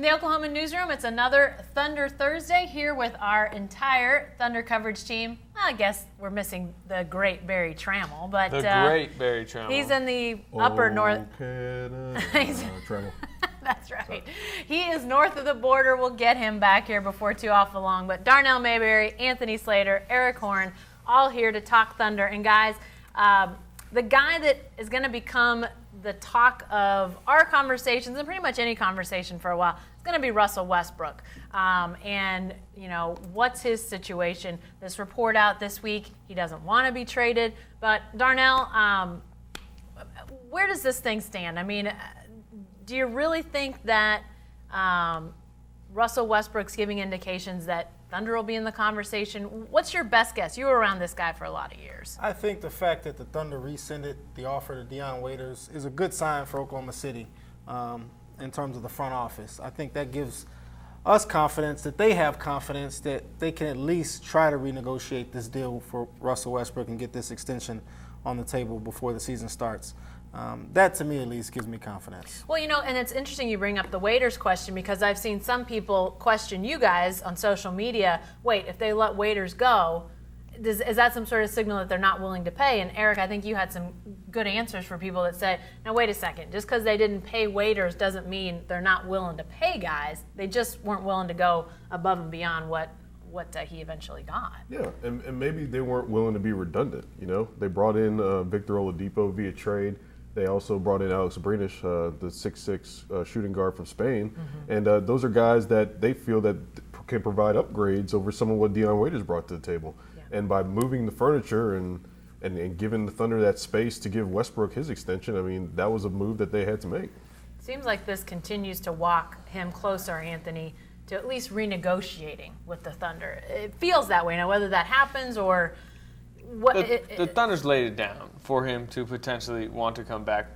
From the Oklahoma newsroom, it's another Thunder Thursday here with our entire Thunder coverage team. I guess we're missing the great Barry Trammell, but the great Barry Trammell. He's in the upper north. Trammell. That's right. Sorry. He is north of the border. We'll get him back here before too awful long. But Darnell Mayberry, Anthony Slater, Eric Horn, all here to talk Thunder. And guys, the guy that is going to become the talk of our conversations and pretty much any conversation for a while is going to be Russell Westbrook. And, you know, what's his situation? This report out this week, he doesn't want to be traded. But Darnell, where does this thing stand? I mean, do you really think that Russell Westbrook's giving indications that Thunder will be in the conversation? What's your best guess? You were around this guy for a lot of years. I think the fact that the Thunder rescinded the offer to Dion Waiters is a good sign for Oklahoma City in terms of the front office. I think that gives us confidence that they have confidence that they can at least try to renegotiate this deal for Russell Westbrook and get this extension on the table before the season starts. That, to me, at least, gives me confidence. Well, you know, and it's interesting you bring up the Waiters question because I've seen some people question you guys on social media. Wait, if they let Waiters go, is that some sort of signal that they're not willing to pay? And, Eric, I think you had some good answers for people that said, now, wait a second. Just because they didn't pay Waiters doesn't mean they're not willing to pay guys. They just weren't willing to go above and beyond what he eventually got. Yeah, and maybe they weren't willing to be redundant, you know. They brought in Victor Oladipo via trade. They also brought in Alex Abrines, the 6'6" shooting guard from Spain. Mm-hmm. And those are guys that they feel that can provide upgrades over some of what Dion Waiters brought to the table. Yeah. And by moving the furniture and giving the Thunder that space to give Westbrook his extension, I mean, that was a move that they had to make. Seems like this continues to walk him closer, Anthony, to at least renegotiating with the Thunder. It feels that way. Now, whether that happens or what. The Thunder's laid it down for him to potentially want to come back.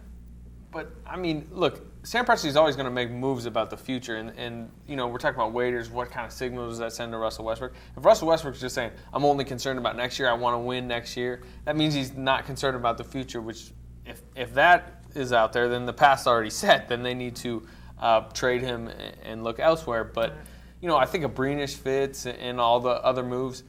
But, I mean, look, Sam Presti's always going to make moves about the future. And, you know, we're talking about Waiters. What kind of signal does that send to Russell Westbrook? If Russell Westbrook's just saying, I'm only concerned about next year, I want to win next year, that means he's not concerned about the future, which if that is out there, then the past's already set. Then they need to trade him and look elsewhere. But, you know, I think Abrines fits and all the other moves.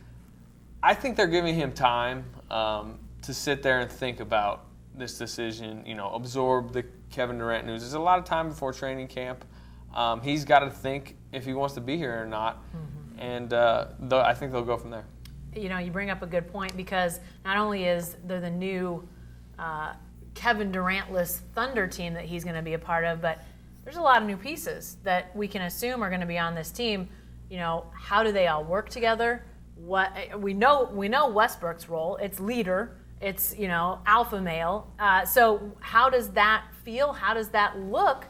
I think they're giving him time to sit there and think about this decision, you know, absorb the Kevin Durant news. There's a lot of time before training camp. He's got to think if he wants to be here or not. Mm-hmm. And I think they'll go from there. You know, you bring up a good point because not only is there the new Kevin Durant-less Thunder team that he's going to be a part of, but there's a lot of new pieces that we can assume are going to be on this team. You know, how do they all work together? What we know Westbrook's role. It's leader. It's, you know, alpha male. So how does that feel? How does that look?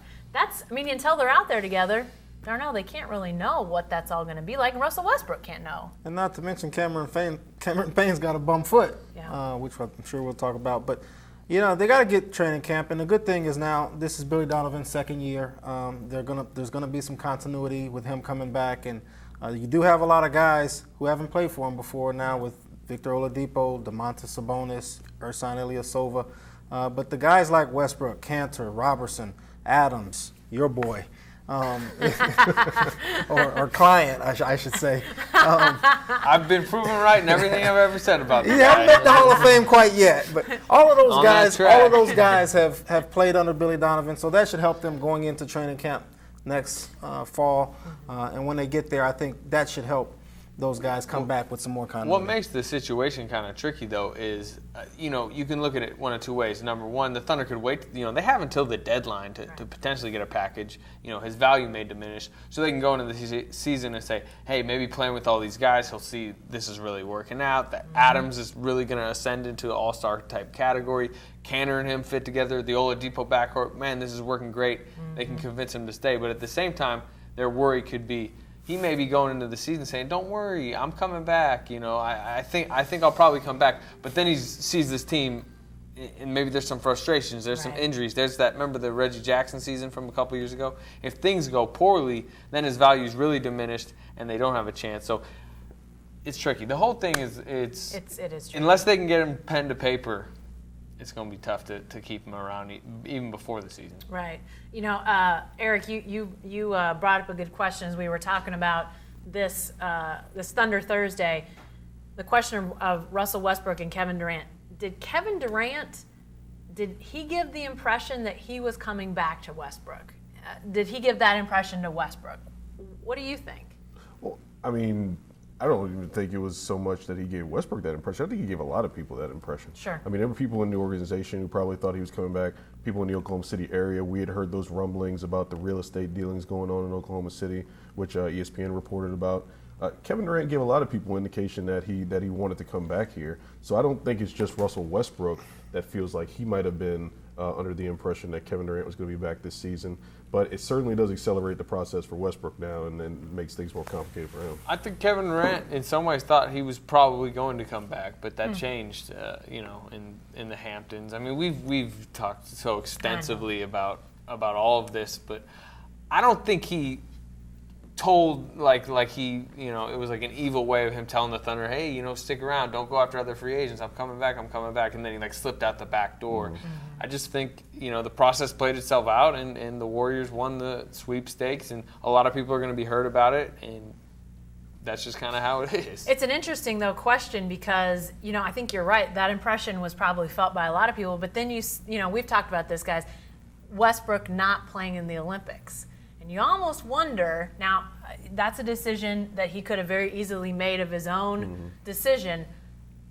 Until they're out there together, I don't know. They can't really know what that's all going to be like. And Russell Westbrook can't know. And not to mention Cameron Payne's got a bum foot, yeah. Which I'm sure we'll talk about. But, you know, they got to get training camp. And the good thing is now this is Billy Donovan's second year. There's going to be some continuity with him coming back. And you do have a lot of guys who haven't played for him before now with Victor Oladipo, Domantas Sabonis, Ersan Ilyasova. But the guys like Westbrook, Cantor, Robertson, Adams, your boy, or client, I should say. I've been proven right in everything I've ever said about this. He hasn't met the Hall of Fame quite yet, but all of those guys have played under Billy Donovan, so that should help them going into training camp next fall. And when they get there, I think that should help those guys come back with some more continuity. What makes the situation kind of tricky, though, is, you know, you can look at it one of two ways. Number one, the Thunder could wait. You know, they have until the deadline to potentially get a package. You know, his value may diminish. So they can go into the season and say, hey, maybe playing with all these guys, he'll see this is really working out, that Adams is really going to ascend into the all-star type category. Cantor and him fit together. The Oladipo backcourt, man, this is working great. They can convince him to stay. But at the same time, their worry could be, he may be going into the season saying, don't worry, I'm coming back. You know, I think I'll probably come back. But then he sees this team, and maybe there's some frustrations, there's some injuries. There's that, remember the Reggie Jackson season from a couple years ago? If things go poorly, then his value is really diminished, and they don't have a chance. So it's tricky. The whole thing is, it is tricky. Unless they can get him pen to paper, it's going to be tough to keep him around even before the season. Right. Eric, you brought up a good question as we were talking about this Thunder Thursday. The question of Russell Westbrook and Kevin Durant. Did Kevin Durant, did he give the impression that he was coming back to Westbrook? Did he give that impression to Westbrook? What do you think? Well, I mean, I don't even think it was so much that he gave Westbrook that impression. I think he gave a lot of people that impression. Sure. I mean, there were people in the organization who probably thought he was coming back, people in the Oklahoma City area. We had heard those rumblings about the real estate dealings going on in Oklahoma City, which ESPN reported about. Kevin Durant gave a lot of people indication that he wanted to come back here. So I don't think it's just Russell Westbrook that feels like he might have been under the impression that Kevin Durant was going to be back this season. But it certainly does accelerate the process for Westbrook now and then makes things more complicated for him. I think Kevin Durant in some ways thought he was probably going to come back, but that changed, in the Hamptons. I mean, we've talked so extensively about all of this, but I don't think he told like he, it was like an evil way of him telling the Thunder, hey, stick around, don't go after other free agents, I'm coming back, and then he like slipped out the back door. Mm-hmm. I just think, the process played itself out and the Warriors won the sweepstakes, and a lot of people are going to be hurt about it, and that's just kind of how it is. It's an interesting, though, question because, I think you're right. That impression was probably felt by a lot of people, but then we've talked about this, guys, Westbrook not playing in the Olympics. And you almost wonder, now, that's a decision that he could have very easily made of his own decision.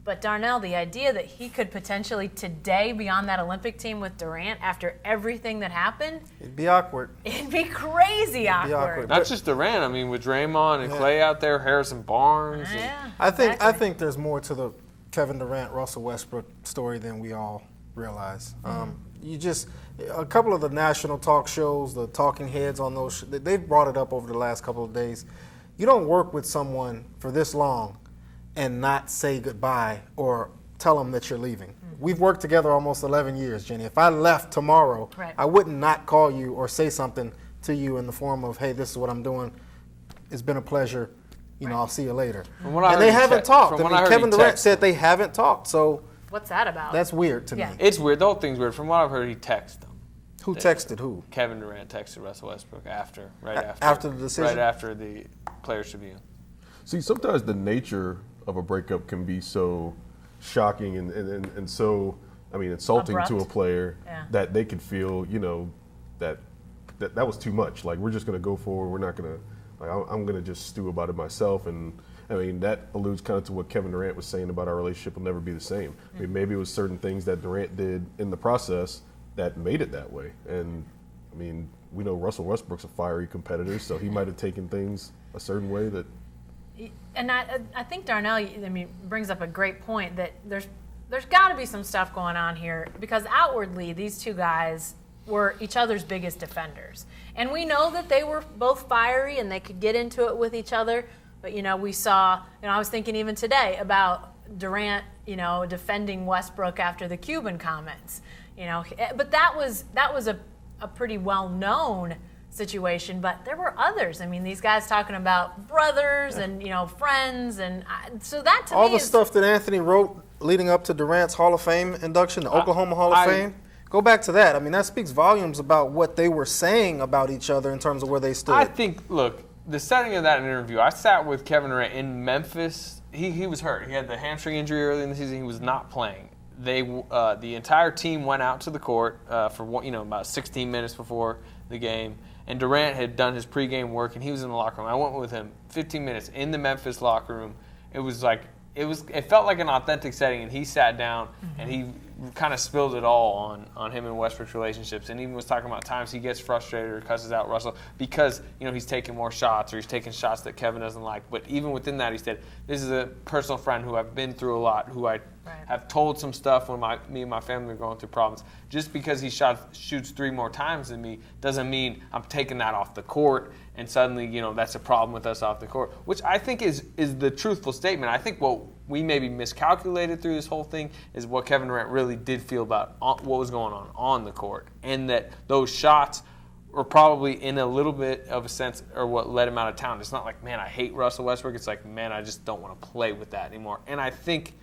But Darnell, the idea that he could potentially today be on that Olympic team with Durant after everything that happened. It'd be awkward. It'd be crazy awkward. Not just Durant. I mean, with Draymond and Clay out there, Harrison Barnes. Yeah, I think there's more to the Kevin Durant, Russell Westbrook story than we all realize. A couple of the national talk shows, the talking heads on those, they've brought it up over the last couple of days. You don't work with someone for this long and not say goodbye or tell them that you're leaving. Mm-hmm. We've worked together almost 11 years, Jenny. If I left tomorrow, right, I wouldn't not call you or say something to you in the form of, hey, this is what I'm doing. It's been a pleasure. I'll see you later. And they haven't talked. Kevin Durant said they haven't talked. So what's that about? That's weird to me. It's weird. The whole thing's weird. From what I've heard, he texted them. Who texted who? Kevin Durant texted Russell Westbrook after the decision? Right after the Players Tribune. See, sometimes the nature of a breakup can be so shocking and so, insulting abrupt to a player that they could feel, that was too much. Like, we're just going to go forward. We're not going to, I'm going to just stew about it myself. And, that alludes kind of to what Kevin Durant was saying about our relationship will never be the same. Maybe it was certain things that Durant did in the process that made it that way. And, we know Russell Westbrook's a fiery competitor, so he might have taken things a certain way that. And I think Darnell, brings up a great point that there's got to be some stuff going on here because outwardly these two guys were each other's biggest defenders. And we know that they were both fiery and they could get into it with each other. But, we saw, I was thinking even today about Durant, defending Westbrook after the Cuban comments. But that was a pretty well-known situation, but there were others. These guys talking about brothers and, friends. And so that to me all the stuff that Anthony wrote leading up to Durant's Hall of Fame induction, the Oklahoma Hall of Fame, go back to that. That speaks volumes about what they were saying about each other in terms of where they stood. I think, look, the setting of that interview, I sat with Kevin Durant in Memphis. He was hurt. He had the hamstring injury early in the season. He was not playing. The entire team went out to the court for about 16 minutes before the game. And Durant had done his pregame work, and he was in the locker room. I went with him 15 minutes in the Memphis locker room. It felt like an authentic setting, and he sat down and he kind of spilled it all on him and Westbrook's relationships, and even was talking about times he gets frustrated or cusses out Russell because he's taking more shots or he's taking shots that Kevin doesn't like. But even within that, he said, "This is a personal friend who I've been through a lot, who I have told some stuff when me and my family are going through problems. Just because he shoots 3 more times than me doesn't mean I'm taking that off the court and suddenly that's a problem with us off the court," which I think is the truthful statement. I think what we maybe miscalculated through this whole thing is what Kevin Durant really did feel about what was going on the court, and that those shots were probably in a little bit of a sense or what led him out of town. It's not like, man, I hate Russell Westbrook. It's like, man, I just don't want to play with that anymore. And I think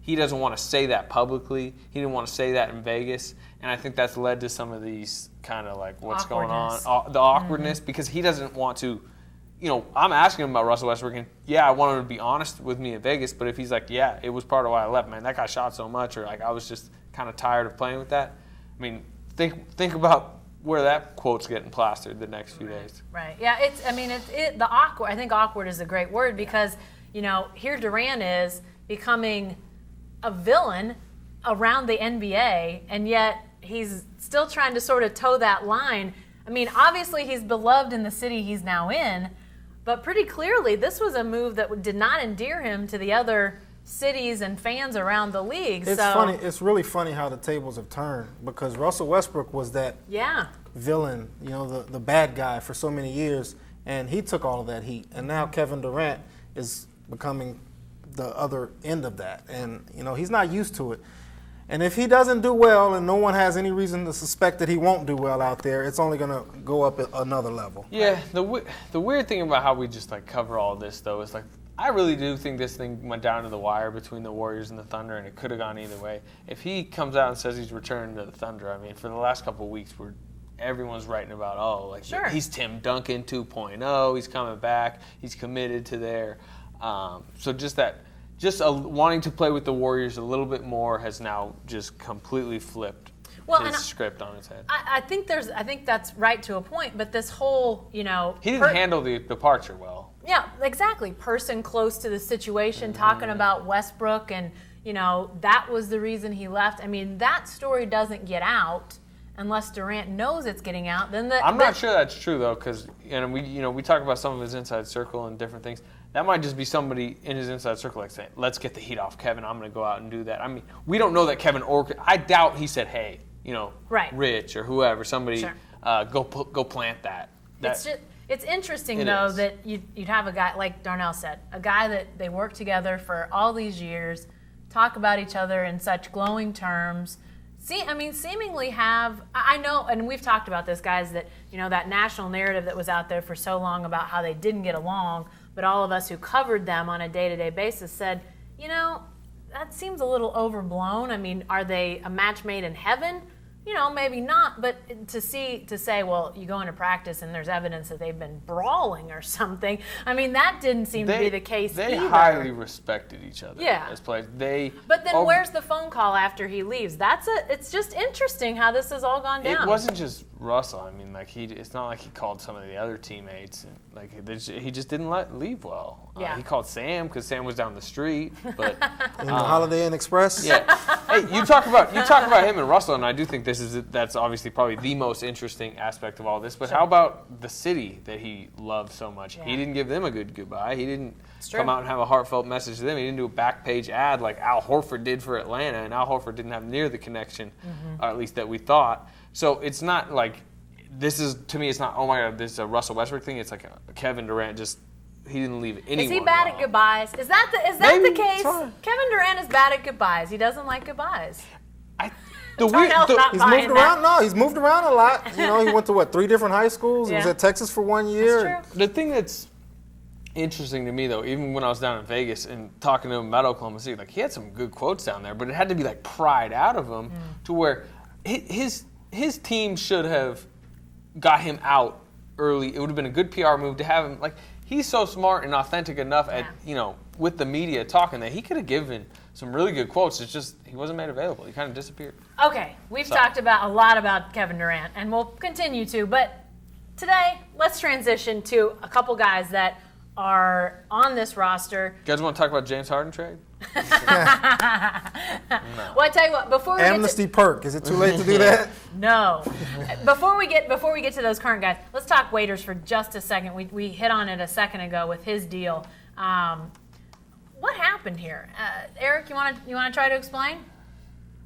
he doesn't want to say that publicly. He didn't want to say that in Vegas. And I think that's led to some of these kind of like what's going on, the awkwardness, because he doesn't want to, I'm asking him about Russell Westbrook, and I want him to be honest with me in Vegas, but if he's like, yeah, it was part of why I left, man, that guy shot so much, or like I was just kind of tired of playing with that. I mean, think about where that quote's getting plastered the next few days. Right. Yeah, the awkward, I think awkward is a great word because, here Durant is becoming a villain around the NBA, and yet he's still trying to sort of toe that line. I mean, obviously he's beloved in the city he's now in, but pretty clearly this was a move that did not endear him to the other cities and fans around the league. It's funny. It's really funny how the tables have turned because Russell Westbrook was that villain, the bad guy for so many years, and he took all of that heat. And now Kevin Durant is becoming the other end of that, and he's not used to it. And if he doesn't do well, and no one has any reason to suspect that he won't do well out there, it's only going to go up another level. Yeah, the weird thing about how we just like cover all this though is like I really do think this thing went down to the wire between the Warriors and the Thunder, and it could have gone either way. If he comes out and says he's returning to the Thunder, I mean, for the last couple of weeks, everyone's writing about he's Tim Duncan 2.0, he's coming back, he's committed to there. So wanting to play with the Warriors a little bit more has now just completely flipped his script on its head. I think that's right to a point, but this whole, he didn't handle the departure well. Yeah, exactly. Person close to the situation talking about Westbrook, and that was the reason he left. I mean, that story doesn't get out unless Durant knows it's getting out. I'm not sure that's true though, because we talk about some of his inside circle and different things. That might just be somebody in his inside circle like saying, let's get the heat off Kevin. I'm going to go out and do that. I mean, we don't know that Kevin I doubt he said, hey, Rich or whoever, somebody, go plant that. It's interesting, though, that you'd have a guy, like Darnell said, a guy that they worked together for all these years, talk about each other in such glowing terms. Seemingly have, I know, and we've talked about this, guys, that, that national narrative that was out there for so long about how they didn't get along, but all of us who covered them on a day-to-day basis said, that seems a little overblown. I mean, are they a match made in heaven? Maybe not, but to say, well, you go into practice and there's evidence that they've been brawling or something. I mean, that didn't seem to be the case either. They highly respected each other as players. But then where's the phone call after he leaves? It's just interesting how this has all gone down. It wasn't just Russell. I mean, it's not like he called some of the other teammates. He just didn't leave well. He called Sam because Sam was down the street. But in the Holiday Inn Express. Yeah. Hey, you talk about him and Russell, and I do think that's obviously probably the most interesting aspect of all this. But how about the city that he loved so much? Yeah. He didn't give them a good goodbye. He didn't come out and have a heartfelt message to them. He didn't do a back page ad like Al Horford did for Atlanta, and Al Horford didn't have near the connection, or at least that we thought. So it's not like to me, it's not, oh my God, this is a Russell Westbrook thing. It's like a Kevin Durant he didn't leave anyone. Is he bad at goodbyes? Is that the case? Kevin Durant is bad at goodbyes. He doesn't like goodbyes. He's moved around. No, he's moved around a lot. He went to 3 different high schools. He was at Texas for 1 year. That's true. The thing that's interesting to me, though, even when I was down in Vegas and talking to him about Oklahoma City, like he had some good quotes down there, but it had to be like pried out of him to where his team should have got him out early. It would have been a good PR move to have him. Like he's so smart and authentic enough at with the media talking that he could have given some really good quotes. It's just he wasn't made available. He kind of disappeared. Okay, we've talked a lot about Kevin Durant, and we'll continue to. But today, let's transition to a couple guys that are on this roster. You guys want to talk about James Harden trade? No. Well, I tell you what. Before we amnesty perk, is it too late to do that? No. Before we get to those current guys, let's talk Waiters for just a second. We hit on it a second ago with his deal. What happened here, Eric? You want to try to explain?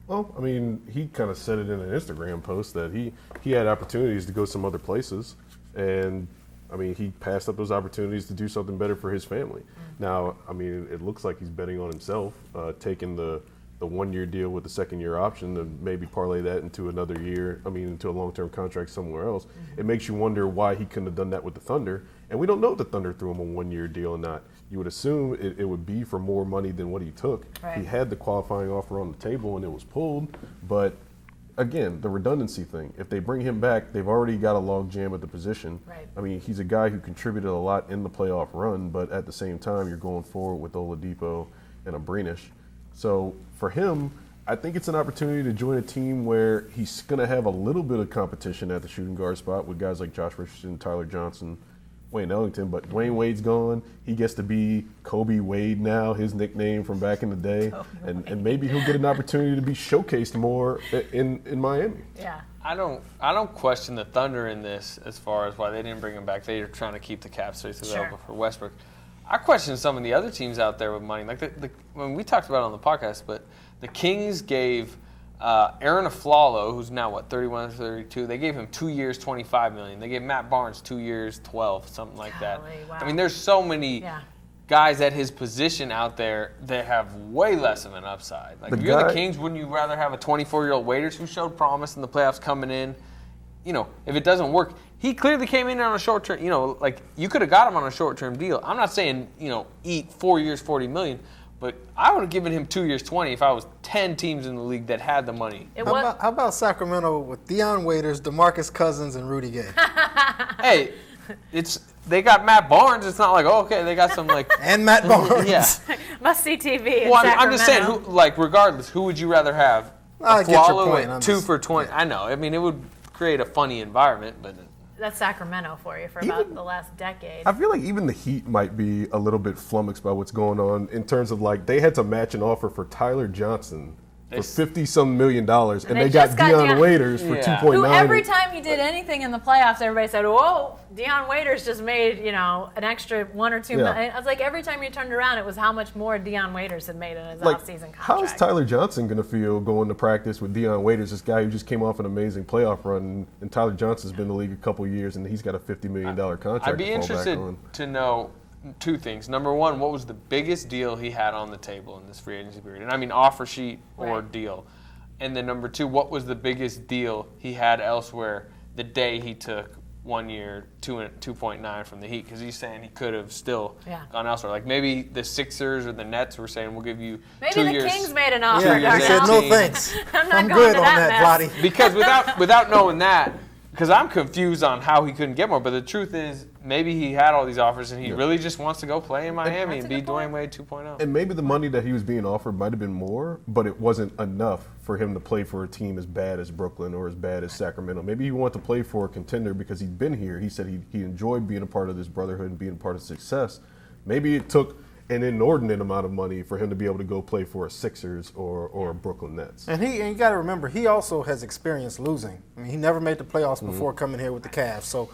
Well, I mean, he kind of said it in an Instagram post that he had opportunities to go some other places, and I mean, he passed up those opportunities to do something better for his family. Now, I mean, it looks like he's betting on himself, taking the 1-year deal with the 2nd-year option to maybe parlay that into another year, into a long-term contract somewhere else. It makes you wonder why he couldn't have done that with the Thunder. And we don't know if the Thunder threw him a 1-year deal or not. you would assume it would be for more money than what he took. Right. He had the qualifying offer on the table and it was pulled. But again, the redundancy thing. If they bring him back, they've already got a log jam at the position. Right. I mean, he's a guy who contributed a lot in the playoff run, but at the same time, you're going forward with Oladipo and Abrines. So for him, I think it's an opportunity to join a team where he's going to have a little bit of competition at the shooting guard spot with guys like Josh Richardson, Tyler Johnson, Wayne Ellington. But Dwayne Wade's gone. He gets to be Kobe Wade now, his nickname from back in the day. And maybe he'll get an opportunity to be showcased more in Miami. Yeah. I don't question the Thunder in this as far as why they didn't bring him back. They are trying to keep the cap space available for Westbrook. I question some of the other teams out there with money. Like when we talked about it on the podcast, but the Kings gave Aaron Aflalo, who's now 31 or 32. They gave him 2 years, $25 million. They gave Matt Barnes 2 years, 12, something like that. Wow. I mean, there's so many guys at his position out there that have way less of an upside. Like if you're the Kings, wouldn't you rather have a 24-year-old Waiters who showed promise in the playoffs coming in? You know, if it doesn't work, he clearly came in on a short-term, you know, like you could have got him on a short-term deal. I'm not saying, you know, eat 4 years, $40 million, but I would have given him 2 years, 20 if I was 10 teams in the league that had the money. How about Sacramento with Dion Waiters, DeMarcus Cousins, and Rudy Gay? Hey, they got Matt Barnes. It's not like, oh, okay, they got some like and Matt Barnes. Yeah. Must-see TV. Well, I'm just saying, regardless, who would you rather have? I get your Aflalo point. at 2 for 20. I know. I mean, it would create a funny environment, but that's Sacramento for you for about the last decade. I feel like even the Heat might be a little bit flummoxed by what's going on in terms of like they had to match an offer for Tyler Johnson for $50-some million, and they got Dion Waiters for 2.9. Who every time he did anything in the playoffs, everybody said, "Whoa, Dion Waiters just made an extra $1 or $2 million." I was like, every time you turned around, it was how much more Dion Waiters had made in his offseason contract. How is Tyler Johnson going to feel going to practice with Dion Waiters, this guy who just came off an amazing playoff run, and Tyler Johnson's been in the league a couple of years, and he's got a $50 million contract. I'd be interested to know two things. Number one, what was the biggest deal he had on the table in this free agency period? And I mean offer sheet or deal. And then number two, what was the biggest deal he had elsewhere the day he took 1 year, 2.9 from the Heat? Because he's saying he could have still gone elsewhere. Like maybe the Sixers or the Nets were saying, we'll give you 2 years. Maybe the Kings made an offer. Yeah, they said no thanks. I'm good on that, Vladdy. Because without knowing that, because I'm confused on how he couldn't get more, but the truth is maybe he had all these offers and he really just wants to go play in Miami and be Dwayne Wade 2.0. And maybe the money that he was being offered might have been more, but it wasn't enough for him to play for a team as bad as Brooklyn or as bad as Sacramento. Maybe he wanted to play for a contender because he'd been here. He said he enjoyed being a part of this brotherhood and being a part of success. Maybe it took an inordinate amount of money for him to be able to go play for a Sixers or a Brooklyn Nets. And you got to remember, he also has experience losing. I mean, he never made the playoffs before coming here with the Cavs, so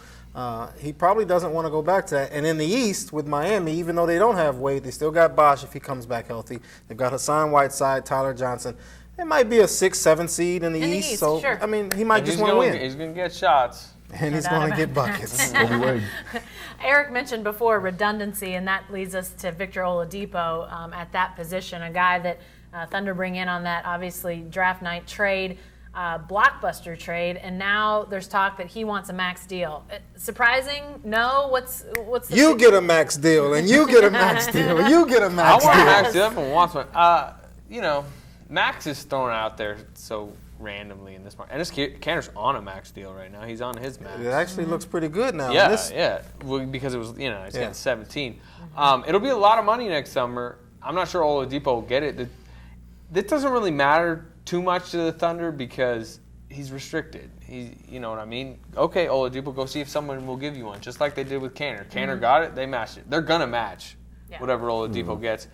he probably doesn't want to go back to that. And in the East with Miami, even though they don't have Wade, they still got Bosh if he comes back healthy. They've got Hassan Whiteside, Tyler Johnson. It might be a 6-7 seed in the East. So sure. I mean, he might just want to win. He's going to get shots. And he's going to get buckets. Eric mentioned before redundancy, and that leads us to Victor Oladipo at that position, a guy that Thunder bring in on that, obviously, draft night trade, blockbuster trade, and now there's talk that he wants a max deal. Surprising? No? What's the You get a max deal, and you get a max deal, and you get a max deal. I want a max deal. Everyone wants one. Max is thrown out there so randomly in this market. And Kanter's on a max deal right now. He's on his max. It actually looks pretty good now. Yeah. Well, because it was, he's getting 17. It'll be a lot of money next summer. I'm not sure Oladipo will get it. This doesn't really matter too much to the Thunder because he's restricted. You know what I mean? Okay, Oladipo, go see if someone will give you one, just like they did with Kanter. Kanter got it, they matched it. They're going to match whatever Oladipo gets.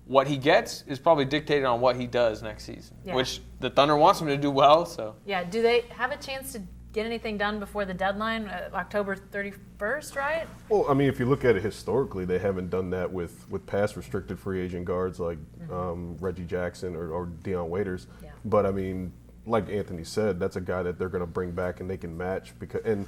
What he gets is probably dictated on what he does next season, which the Thunder wants him to do well. So do they have a chance to get anything done before the deadline, October 31st, right? Well, I mean, if you look at it historically, they haven't done that with past restricted free agent guards like Reggie Jackson or Dion Waiters. Yeah. But, I mean, like Anthony said, that's a guy that they're going to bring back and they can match. And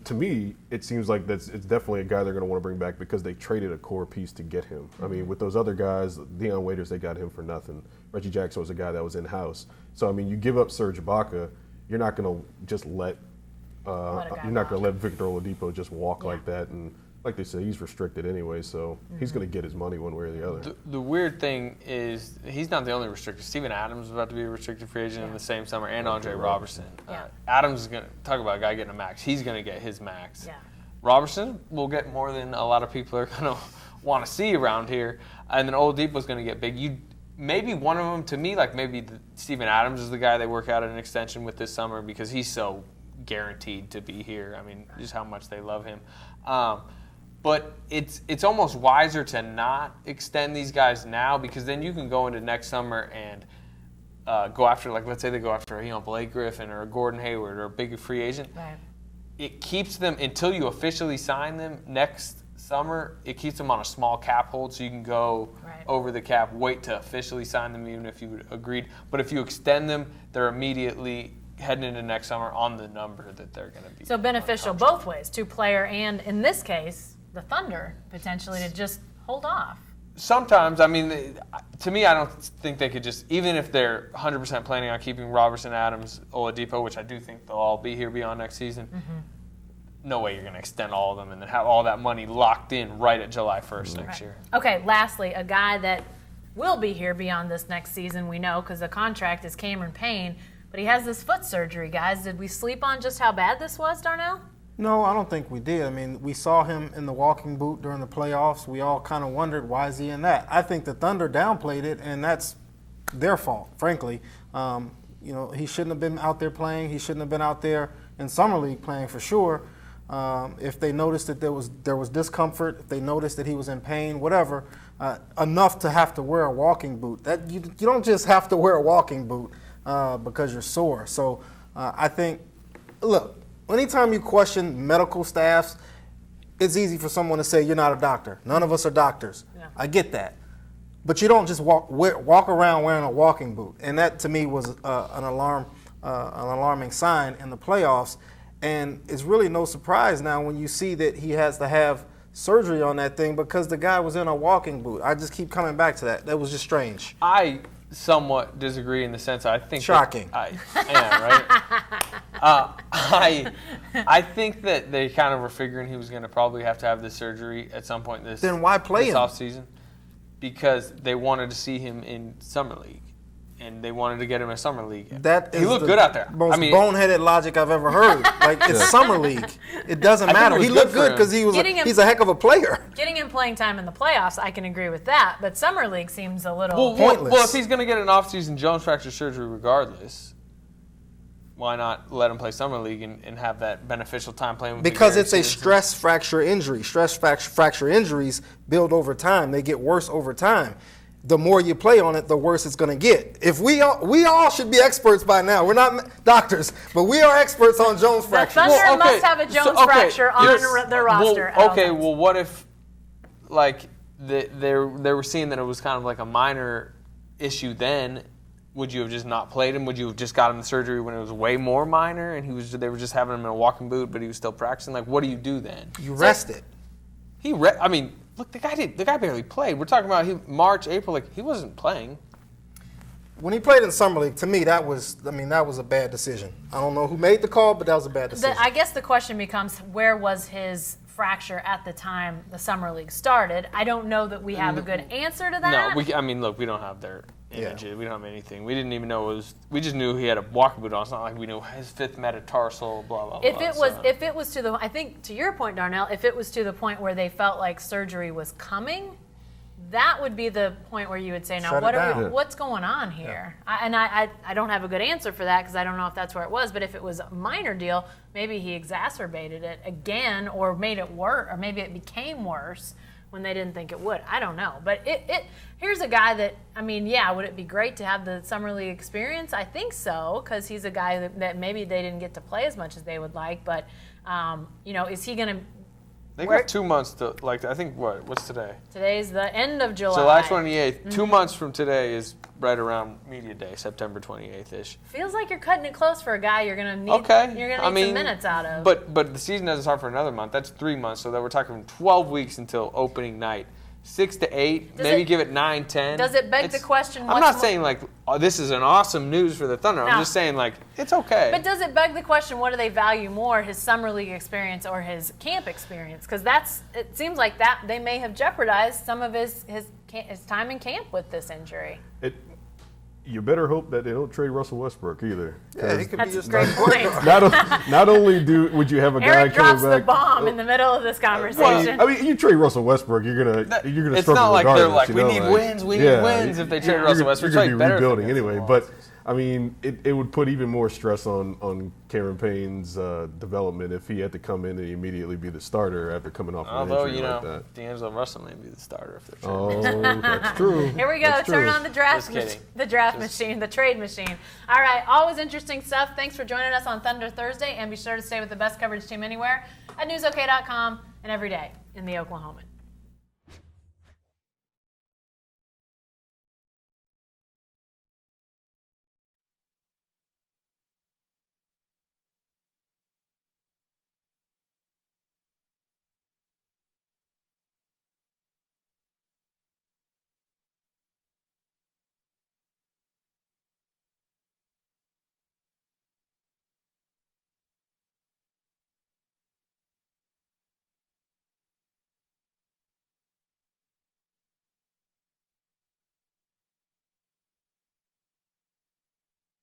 to me, it seems like it's definitely a guy they're going to want to bring back because they traded a core piece to get him. I mean, with those other guys, Dion Waiters, they got him for nothing. Reggie Jackson was a guy that was in-house. So, I mean, you give up Serge Ibaka, you're not going to just let Victor Oladipo just walk like that. And like they say, he's restricted anyway, so he's going to get his money one way or the other. The weird thing is he's not the only restricted. Steven Adams is about to be a restricted free agent in the same summer, and Andre Robertson. Yeah. Adams is going to talk about a guy getting a max. He's going to get his max. Yeah. Robertson will get more than a lot of people are going to want to see around here, and then Oladipo's going to get big. Maybe one of them, to me, like maybe Steven Adams is the guy they work out an extension with this summer because he's so guaranteed to be here. I mean, just how much they love him. But it's almost wiser to not extend these guys now because then you can go into next summer and go after, like, let's say they go after, Blake Griffin or a Gordon Hayward or a big free agent. Right. It keeps them, until you officially sign them next summer, it keeps them on a small cap hold so you can go over the cap, wait to officially sign them even if you agreed. But if you extend them, they're immediately heading into next summer on the number that they're going to be. So beneficial both ways, to player and, in this case, the Thunder, potentially, to just hold off. Sometimes, I mean, to me, I don't think they could just, even if they're 100% planning on keeping Robertson, Adams, Oladipo, which I do think they'll all be here beyond next season, no way you're going to extend all of them and then have all that money locked in right at July 1st next year. Okay, lastly, a guy that will be here beyond this next season, we know, because the contract is Cameron Payne, but he has this foot surgery, guys. Did we sleep on just how bad this was, Darnell? No, I don't think we did. I mean, we saw him in the walking boot during the playoffs. We all kind of wondered, why is he in that? I think the Thunder downplayed it, and that's their fault, frankly. He shouldn't have been out there playing. He shouldn't have been out there in Summer League playing for sure. If they noticed that there was discomfort, if they noticed that he was in pain, whatever, enough to have to wear a walking boot. That you don't just have to wear a walking boot because you're sore. So I think, look, anytime you question medical staffs, it's easy for someone to say you're not a doctor. None of us are doctors. Yeah. I get that. But you don't just walk around wearing a walking boot. And that, to me, was an alarming sign in the playoffs. And it's really no surprise now when you see that he has to have surgery on that thing because the guy was in a walking boot. I just keep coming back to that. That was just strange. I somewhat disagree in the sense I think shocking. I think that they kind of were figuring he was going to probably have to have this surgery at some point this then why play this him? offseason because they wanted to see him in Summer League and they wanted to get him in Summer League. He looked good out there. Most boneheaded logic I've ever heard. Like, it's Summer League. It doesn't matter. He looked good because he's a heck of a player. Getting him playing time in the playoffs, I can agree with that. But Summer League seems a little pointless. Well, if he's going to get an off-season Jones fracture surgery regardless, why not let him play Summer League and have that beneficial time playing with because it's a stress fracture injury. Stress fracture injuries build over time. They get worse over time. The more you play on it, the worse it's going to get. If we all should be experts by now. We're not doctors, but we are experts on Jones fractures. The Thunder must have a Jones fracture on their roster. Well, what if, like, they were seeing that it was kind of like a minor issue then? Would you have just not played him? Would you have just got him the surgery when it was way more minor and they were just having him in a walking boot, but he was still practicing? Like, what do you do then? You rest it. Look, the guy barely played. We're talking about March, April. Like, he wasn't playing. When he played in Summer League, to me, that was a bad decision. I don't know who made the call, but that was a bad decision. I guess the question becomes, where was his fracture at the time the Summer League started? I don't know that we have a good answer to that. No, we don't have their images. Yeah. We don't have anything. We didn't even know we just knew he had a walking boot on. It's not like we knew his fifth metatarsal, blah, blah, blah. If it was I think to your point, Darnell, if it was to the point where they felt like surgery was coming, that would be the point where you would say, now, what's going on here? Yeah. I don't have a good answer for that because I don't know if that's where it was. But if it was a minor deal, maybe he exacerbated it again or made it worse, or maybe it became worse when they didn't think it would. I don't know. But here's a guy that, would it be great to have the Summer League experience? I think so, because he's a guy that maybe they didn't get to play as much as they would like. But, is he going to... They got 2 months to, I think, what's today? Today's the end of July. July 28th. Mm-hmm. 2 months from today is right around Media Day, September 28th-ish. Feels like you're cutting it close for a guy you're going to need some minutes out of. But the season doesn't start for another month. That's 3 months, so that we're talking 12 weeks until opening night. 6 to 8, Does maybe it- give it 9, 10. Does it beg the question? I'm what's not more- saying like this is an awesome news for the Thunder. No. I'm just saying like it's okay. But does it beg the question, what do they value more, his summer league experience or his camp experience? Because it seems like that they may have jeopardized some of his time in camp with this injury. You better hope that they don't trade Russell Westbrook either. Yeah, he could That's be a just great point. Not only would you have a guy Eric drops coming the back. bomb in the middle of this conversation. I mean, you trade Russell Westbrook, you're gonna It's struggle not like they're regardless, like you we know, need like, wins, we need yeah, wins if they trade you're Russell gonna- Westbrook. You're It's gonna be probably better if rebuilding they get anyway. some But losses. I mean, it would put even more stress on Cameron Payne's development if he had to come in and immediately be the starter after coming off an Although injury you like know, that. D'Angelo Russell may be the starter if they're trading. Oh, that's true. Here we go. That's Turn true. on the draft, Just kidding. the draft machine, the trade machine. All right, always interesting stuff. Thanks for joining us on Thunder Thursday, and be sure to stay with the best coverage team anywhere at newsok.com and every day in the Oklahoman.